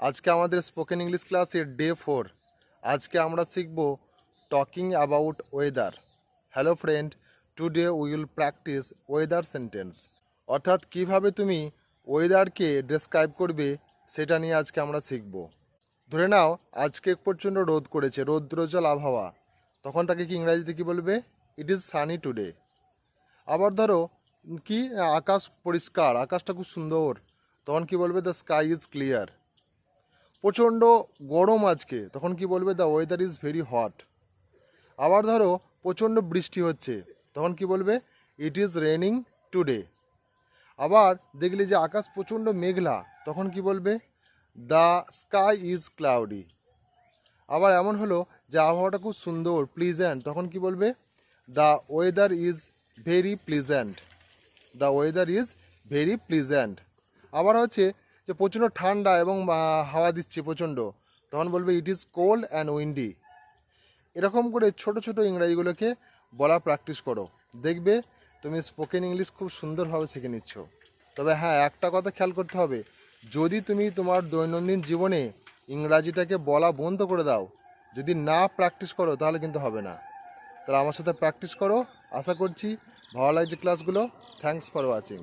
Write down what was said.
আজকে আমাদের spoken English ক্লাসের ডে 4। আজকে আমরা শিখব talking about weather. Hello friend, today will practice weather sentence. অর্থাৎ কিভাবে তুমি ওয়েদারকে ডেসক্রাইব করবে সেটা নিয়ে আজকে আমরা শিখব। ধরে নাও আজকে প্রচণ্ড রোদ করেছে, রৌদ্রোজ্জ্বল আবহাওয়া, তখন তাকে কি ইংরাজিতে কি বলবে? It is sunny today. আবার ধরো কি আকাশ পরিষ্কার, আকাশটা খুব সুন্দর, তখন কি বলবে? The sky is clear. প্রচণ্ড গরম আজকে, তখন কি বলবে? The weather is very hot. আবার ধরো প্রচণ্ড বৃষ্টি হচ্ছে, তখন কি বলবে? It is raining today. আবার দেখলি যে আকাশ প্রচণ্ড মেঘলা, তখন কি বলবে? The sky is cloudy. আবার এমন হলো যে আবহাওয়াটা খুব সুন্দর, প্লিজেন্ট, তখন কি বলবে? The weather is very pleasant. The weather is very pleasant. আবার হচ্ছে যে প্রচণ্ড ঠান্ডা এবং হাওয়া দিচ্ছে প্রচণ্ড, তখন বলবে it is cold and Windy. এরকম করে ছোট ছোট ইংরাজিগুলোকে বলা প্র্যাকটিস করো, দেখবে তুমি স্পোকেন ইংলিশ খুব সুন্দরভাবে শিখে নিচ্ছ। তবে হ্যাঁ, একটা কথা খেয়াল করতে হবে, যদি তুমি তোমার দৈনন্দিন জীবনে ইংরাজিটাকে বলা বন্ধ করে দাও, যদি না প্র্যাকটিস করো, তাহলে কিন্তু হবে না। তাহলে আমার সাথে প্র্যাকটিস করো। আশা করছি ভালো লাগছে ক্লাসগুলো। Thanks for watching.